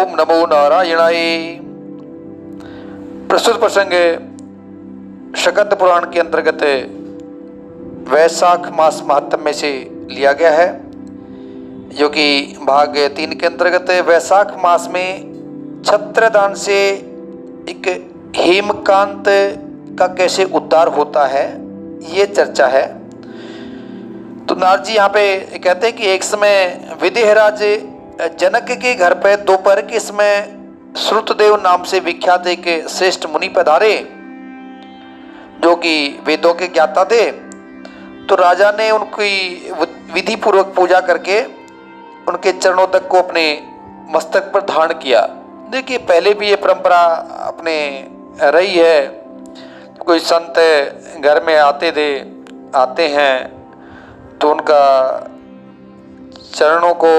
ओम नमो नारायणाय। प्रस्तुत प्रसंग शकंद पुराण के अंतर्गत वैशाख मास महात्म्य में से लिया गया है, जो कि भाग 3 के अंतर्गत वैशाख मास में छत्रदान से एक हेमकांत का कैसे उद्धार होता है, ये चर्चा है। तो नारद जी यहाँ पे कहते हैं कि एक समय विदेहराज जनक के घर पे दोपहर के समय श्रुतदेव नाम से विख्यात एक श्रेष्ठ मुनि पधारे, जो कि वेदों के ज्ञाता थे। तो राजा ने उनकी विधि पूर्वक पूजा करके उनके चरणों तक को अपने मस्तक पर धारण किया। देखिए, पहले भी ये परंपरा अपने रही है। कोई संत घर में आते हैं तो उनका चरणों को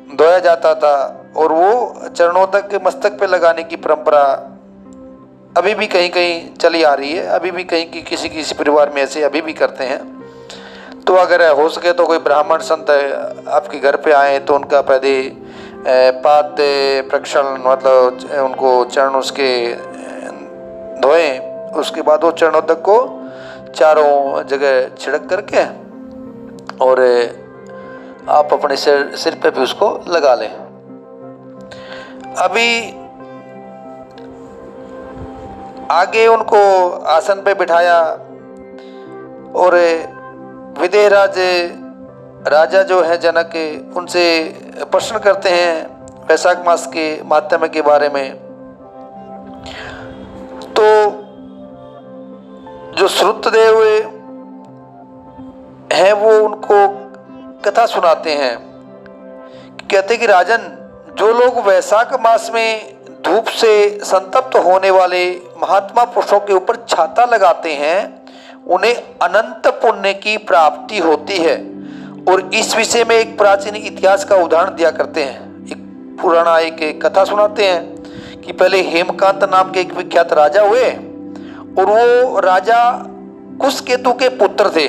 धोया जाता था, और वो चरणों तक मस्तक पे लगाने की परंपरा अभी भी कहीं कहीं चली आ रही है। अभी भी कहीं की किसी परिवार में ऐसे अभी भी करते हैं। तो अगर हो सके तो कोई ब्राह्मण संत आपके घर पे आए तो उनका पहले पाद प्रक्षालन, मतलब उनको चरण उसके धोएं, उसके बाद वो चरणों तक को चारों जगह छिड़क करके और आप अपने सिर पे भी उसको लगा लें। अभी आगे उनको आसन पे बिठाया और विदेहराज राजा जो है जनक, उनसे प्रश्न करते हैं वैशाख मास के महात्म्य के बारे में। तो जो श्रुतदेव है वो उनको कथा सुनाते हैं। कहते कि राजन, जो लोग वैशाख मास में धूप से संतप्त होने वाले महात्मा पुरुषों के ऊपर छाता लगाते हैं, उन्हें अनंत पुण्य की प्राप्ति होती है। और इस विषय में एक प्राचीन इतिहास का उदाहरण दिया करते हैं। एक पुराना एक कथा सुनाते हैं कि पहले हेमकांत नाम के एक विख्यात राजा हुए, और वो राजा कुशकेतु के पुत्र थे।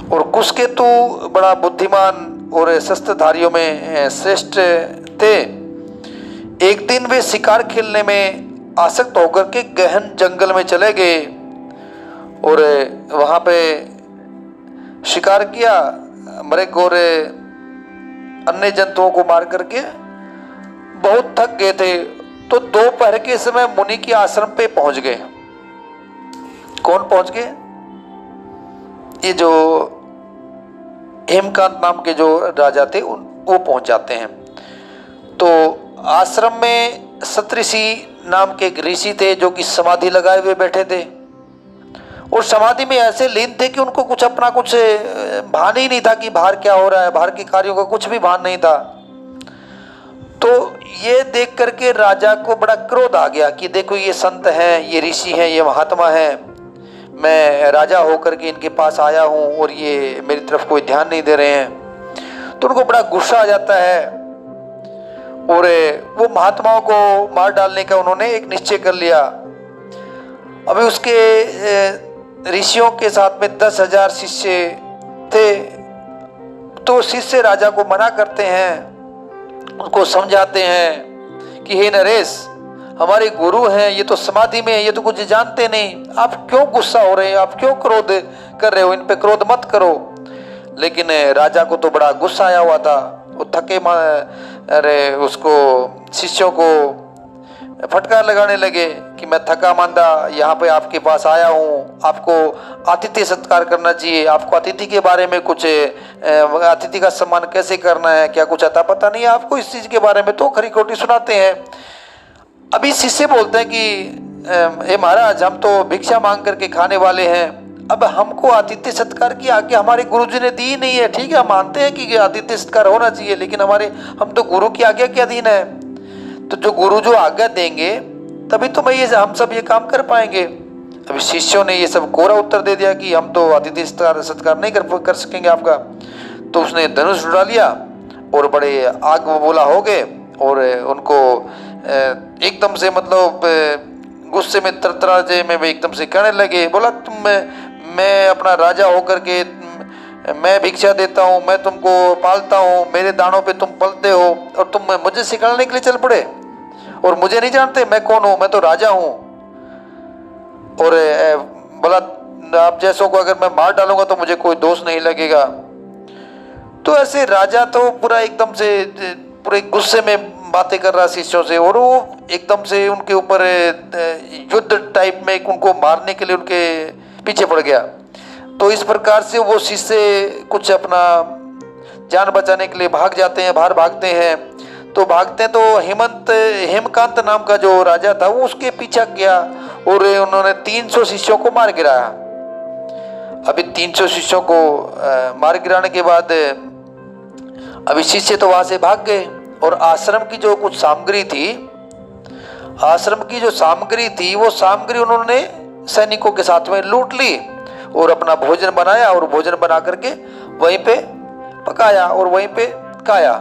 और कुशकेतु बड़ा बुद्धिमान और शस्त्रधारियों में श्रेष्ठ थे। एक दिन वे शिकार खेलने में आसक्त होकर के गहन जंगल में चले गए और वहां पे शिकार किया, मृग और अन्य जंतुओं को मार करके बहुत थक गए थे। तो दोपहर के समय मुनि के आश्रम पे पहुंच गए। कौन पहुंच गए? ये जो हेमकांत नाम के जो राजा थे वो पहुंच जाते हैं। तो आश्रम में सतऋषि नाम के एक ऋषि थे, जो कि समाधि लगाए हुए बैठे थे। और समाधि में ऐसे लीन थे कि उनको कुछ अपना कुछ भान ही नहीं था कि बाहर क्या हो रहा है, बाहर के कार्यों का कुछ भी भान नहीं था। तो ये देख करके राजा को बड़ा क्रोध आ गया कि देखो, ये संत हैं, ये ऋषि हैं, ये महात्मा हैं, मैं राजा होकर के इनके पास आया हूँ और ये मेरी तरफ कोई ध्यान नहीं दे रहे हैं। तो उनको बड़ा गुस्सा आ जाता है और वो महात्माओं को मार डालने का उन्होंने एक निश्चय कर लिया। अभी उसके ऋषियों के साथ में 10,000 शिष्य थे। तो शिष्य राजा को मना करते हैं, उनको समझाते हैं कि हे नरेश, हमारे गुरु हैं, ये तो समाधि में है, ये तो कुछ जानते नहीं, आप क्यों गुस्सा हो रहे हैं, आप क्यों क्रोध कर रहे हो, इन पे क्रोध मत करो। लेकिन राजा को तो बड़ा गुस्सा आया हुआ था। वो थके अरे उसको शिष्यों को फटकार लगाने लगे कि मैं थका मांदा यहाँ पे आपके पास आया हूँ, आपको अतिथि सत्कार करना चाहिए, आपको अतिथि के बारे में कुछ अतिथि का सम्मान कैसे करना है, क्या कुछ अता पता नहीं है आपको इस चीज़ के बारे में? तो खरी खोटी सुनाते हैं। अभी शिष्य बोलते हैं कि हे महाराज, हम तो भिक्षा मांग करके खाने वाले हैं, अब हमको आतिथ्य सत्कार की आज्ञा हमारे गुरुजी ने दी नहीं है। ठीक है, हम मानते हैं कि आतिथ्य सत्कार होना चाहिए, लेकिन हम तो गुरु की आज्ञा के अधीन है। तो जो गुरु जो आज्ञा देंगे तभी तो हम सब ये काम कर पाएंगे। अभी शिष्यों ने ये सब कोरा उत्तर दे दिया कि हम तो आतिथ्य सत्कार नहीं कर सकेंगे आपका। तो उसने धनुष उड़ा लिया और बड़े आग बबूला हो गए और उनको एकदम से, मतलब गुस्से में तरतराजे में एकदम से कहने लगे, बोला मैं अपना राजा होकर के मैं भिक्षा देता हूँ, मैं तुमको पालता हूँ, मेरे दानों पे तुम पलते हो और तुम मुझे सिखाने के लिए चल पड़े और मुझे नहीं जानते मैं कौन हूँ, मैं तो राजा हूँ। और बोला आप जैसों को अगर मैं मार डालूंगा तो मुझे कोई दोष नहीं लगेगा। तो ऐसे राजा तो पूरा एकदम से पूरे गुस्से में बातें कर रहा शिष्यों से, और वो एकदम से उनके ऊपर युद्ध टाइप में उनको मारने के लिए उनके पीछे पड़ गया। तो इस प्रकार से वो शिष्य कुछ अपना जान बचाने के लिए भाग जाते हैं, बाहर भागते हैं। तो भागते हैं तो हेमकांत नाम का जो राजा था वो उसके पीछा किया और उन्होंने 300 शिष्यों को मार गिराया। अभी 300 शिष्यों को मार गिराने के बाद अभी शिष्य तो वहां से भाग गए और आश्रम की जो कुछ सामग्री थी, आश्रम की जो सामग्री थी वो सामग्री उन्होंने सैनिकों के साथ में लूट ली और अपना भोजन बनाया और भोजन बना करके वहीं पे पकाया और वहीं पे खाया।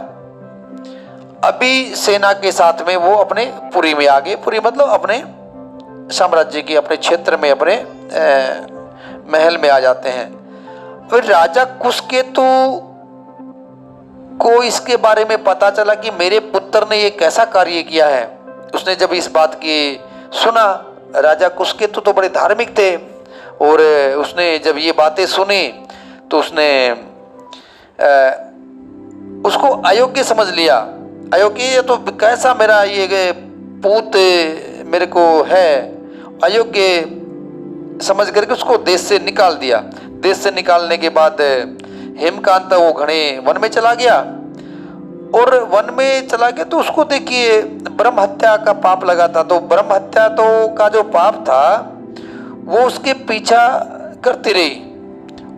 अभी सेना के साथ में वो अपने पुरी में आ गए। पुरी मतलब अपने साम्राज्य की, अपने क्षेत्र में, अपने महल में आ जाते हैं। फिर राजा कुशकेतु को इसके बारे में पता चला कि मेरे पुत्र ने ये कैसा कार्य किया है। उसने जब इस बात की सुना, राजा कुशकेतु तो बड़े धार्मिक थे और उसने जब ये बातें सुनी तो उसने उसको अयोग्य समझ लिया। अयोग्य, ये तो कैसा मेरा ये पूत मेरे को है, अयोग्य समझ करके उसको देश से निकाल दिया। देश से निकालने के बाद हेमकांत वो घने वन में चला गया और वन में चला गया तो उसको देखिए ब्रह्म हत्या का पाप लगा था। तो ब्रह्म हत्या तो का जो पाप था वो उसके पीछा करती रही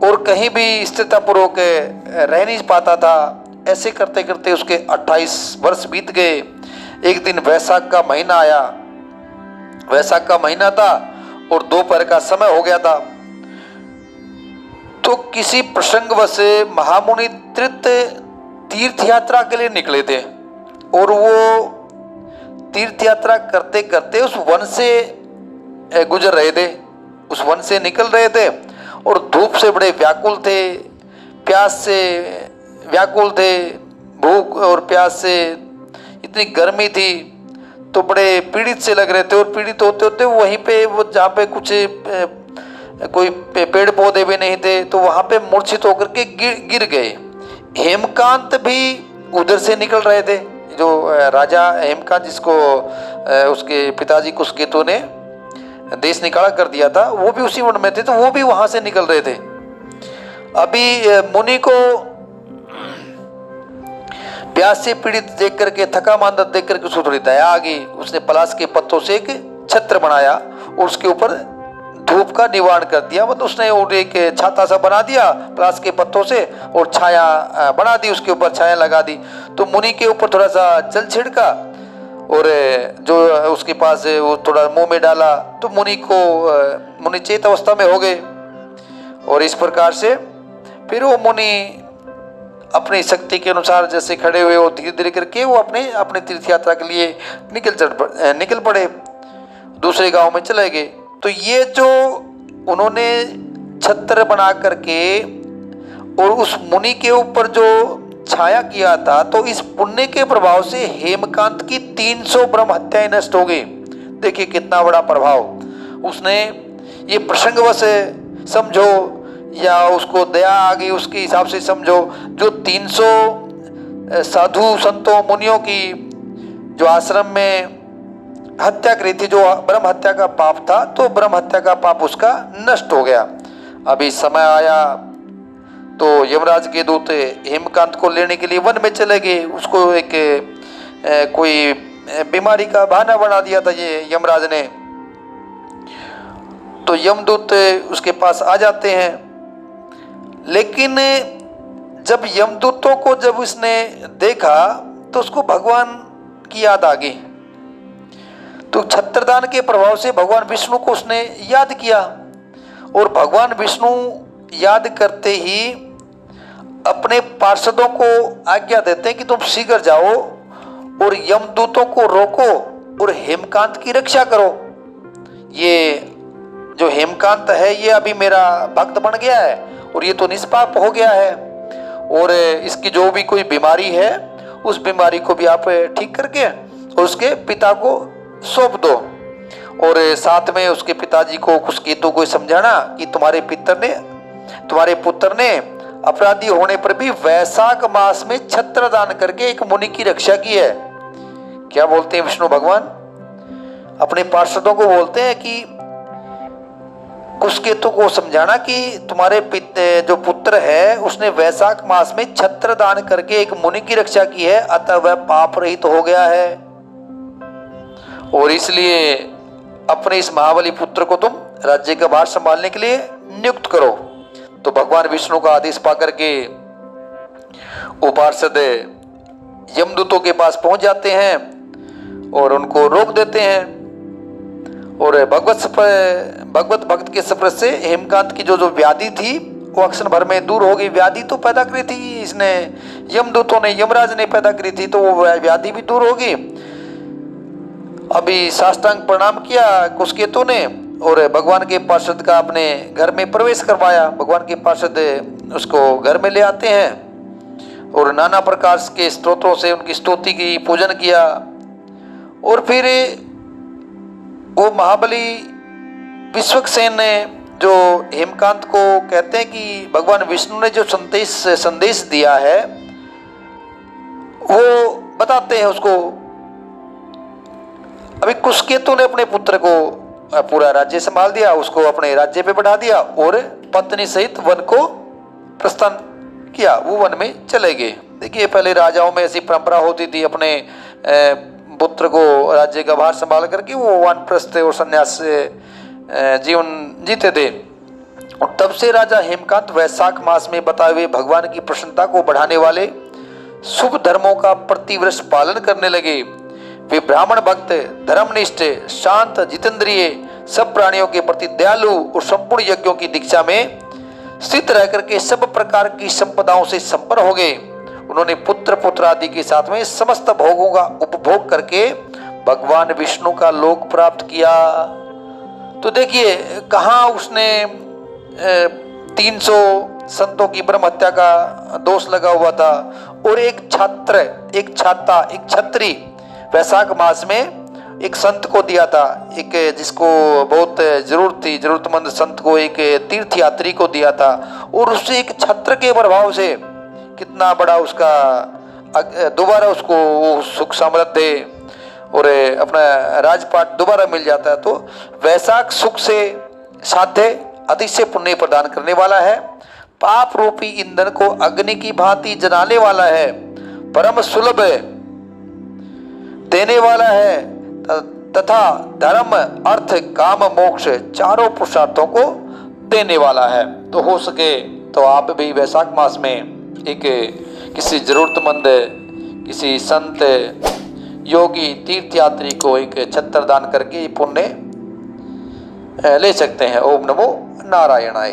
और कहीं भी स्थिरतापूर्वक रह नहीं पाता था। ऐसे करते करते उसके 28 वर्ष बीत गए। एक दिन वैशाख का महीना आया, वैशाख का महीना था और दोपहर का समय हो गया था। तो किसी प्रसंगवश महामुनि तीर्थ यात्रा के लिए निकले थे और वो तीर्थ यात्रा करते करते उस वन से गुजर रहे थे, उस वन से निकल रहे थे और धूप से बड़े व्याकुल थे, प्यास से व्याकुल थे, भूख और प्यास से इतनी गर्मी थी तो बड़े पीड़ित से लग रहे थे। और पीड़ित होते होते वहीं पे वो जहाँ पे कुछ कोई पेड़ पौधे भी नहीं थे तो वहाँ पे मूर्छित होकर के गिर गए। हेमकांत भी उधर से निकल रहे थे, जो राजा हेमकांत जिसको उसके पिताजी कुशकेतु ने देश निकाला कर दिया था, वो भी उसी वन में थे तो वो भी वहां से निकल रहे थे। अभी मुनि को प्यास से पीड़ित देख करके, थका मांदा देख करके उसको थोड़ी दया आ गई। उसने पलाश के पत्तों से एक छत्र बनाया और उसके ऊपर धूप का निवारण कर दिया। मतलब उसने एक छाता सा बना दिया पलाश के पत्तों से और छाया बना दी, उसके ऊपर छाया लगा दी। तो मुनि के ऊपर थोड़ा सा जल छिड़का और जो उसके पास वो थोड़ा मुंह में डाला तो मुनि चेत अवस्था में हो गए। और इस प्रकार से फिर वो मुनि अपनी शक्ति के अनुसार जैसे खड़े हुए वो धीरे धीरे करके वो अपने तीर्थ यात्रा के लिए निकल पड़े, दूसरे गांव में चले गए। तो ये जो उन्होंने छत्र बना करके और उस मुनि के ऊपर जो छाया किया था, तो इस पुण्य के प्रभाव से हेमकांत की 300 ब्रह्म हत्याएं नष्ट हो गई। देखिए कितना बड़ा प्रभाव। उसने ये प्रसंगवश समझो या उसको दया आ गई उसके हिसाब से समझो, जो 300 साधु संतों मुनियों की जो आश्रम में हत्या करी थी, जो ब्रह्म हत्या का पाप था, तो ब्रह्म हत्या का पाप उसका नष्ट हो गया। अभी समय आया तो यमराज के दूत हेमकांत को लेने के लिए वन में चले गए। उसको एक कोई बीमारी का बहाना बना दिया था ये यमराज ने। तो यमदूत उसके पास आ जाते हैं, लेकिन जब यमदूतों को जब उसने देखा तो उसको भगवान की याद आ गई। तो छत्रदान के प्रभाव से भगवान विष्णु को उसने याद किया और भगवान विष्णु याद करते ही अपने पार्षदों को आज्ञा देते हैं कि तुम शीघ्र जाओ और यमदूतों को रोको और हेमकांत की रक्षा करो। ये जो हेमकांत है ये अभी मेरा भक्त बन गया है और ये तो निष्पाप हो गया है, और इसकी जो भी कोई बीमारी है उस बीमारी को भी आप ठीक करके और उसके पिता को सौंप दो। और साथ में उसके पिताजी को कुस्केतु को समझाना कि तुम्हारे पुत्र ने अपराधी होने पर भी वैशाख मास में छत्र दान करके एक मुनि की रक्षा की है। क्या बोलते हैं विष्णु भगवान? अपने पार्षदों को बोलते हैं कि कुस्केतु को समझाना कि तुम्हारे जो पुत्र है उसने वैशाख मास में छत्र दान करके एक मुनि की रक्षा की है, अतः वह पाप रहित हो गया है, और इसलिए अपने इस महाबली पुत्र को तुम राज्य का भार संभालने के लिए नियुक्त करो। तो भगवान विष्णु का आदेश पाकर के वो पार्षद यमदूतों के पास पहुंच जाते हैं और उनको रोक देते हैं। और भगवत भक्त के स्पर्श से हेमकांत की जो व्याधि थी वो अक्षण भर में दूर हो गई। व्याधि तो पैदा करी थी इसने, यमदूतों ने, यमराज ने पैदा करी थी, तो वो व्याधि भी दूर होगी। अभी साष्टांग प्रणाम किया कुस्केतु ने और भगवान के पार्षद का अपने घर में प्रवेश करवाया। भगवान के पार्षद उसको घर में ले आते हैं और नाना प्रकार के स्तोत्रों से उनकी स्तुति की, पूजन किया। और फिर वो महाबली विश्वक्सेन ने जो हेमकांत को कहते हैं कि भगवान विष्णु ने जो संदेश दिया है वो बताते हैं उसको। अभी कुस्केतु ने अपने पुत्र को पूरा राज्य संभाल दिया, उसको अपने राज्य पे बढ़ा दिया और पत्नी सहित वन को प्रस्थान किया, वो वन में चले गए। देखिए पहले राजाओं में ऐसी परंपरा होती थी, अपने पुत्र को राज्य का भार संभाल करके वो वानप्रस्थ और संन्यास जीवन जीते थे। और तब से राजा हेमकांत वैशाख मास में बताए हुए भगवान की प्रसन्नता को बढ़ाने वाले शुभ धर्मों का प्रतिवर्ष पालन करने लगे। वे ब्राह्मण भक्त, धर्मनिष्ठ, शांत, जितेंद्रिय, सब प्राणियों के प्रति दयालु और संपूर्ण यज्ञों की दीक्षा में स्थित रह करके सब प्रकार की संपदाओं से संपन्न हो गए। उन्होंने पुत्र आदि के साथ में समस्त भोगों का उपभोग करके भगवान विष्णु का लोक प्राप्त किया। तो देखिए कहाँ उसने 300 संतों की ब्रह्म हत्या का दोष लगा हुआ था, और एक छत्री वैशाख मास में एक संत को दिया था, एक जिसको बहुत जरूरत थी, जरूरतमंद संत को, एक तीर्थ यात्री को दिया था, और उससे एक छत्र के प्रभाव से कितना बड़ा उसका दोबारा उसको सुख समृद्धि और अपना राजपाट दोबारा मिल जाता है। तो वैशाख सुख से साध्य अतिशय पुण्य प्रदान करने वाला है, पाप रूपी ईंधन को अग्नि की भांति जलाने वाला है, परम सुलभ देने वाला है तथा धर्म, अर्थ, काम, मोक्ष चारों पुरुषार्थों को देने वाला है। तो हो सके तो आप भी वैशाख मास में एक किसी जरूरतमंद, किसी संत, योगी, तीर्थयात्री को एक छत्र दान करके पुण्य ले सकते हैं। ओम नमो नारायणाय।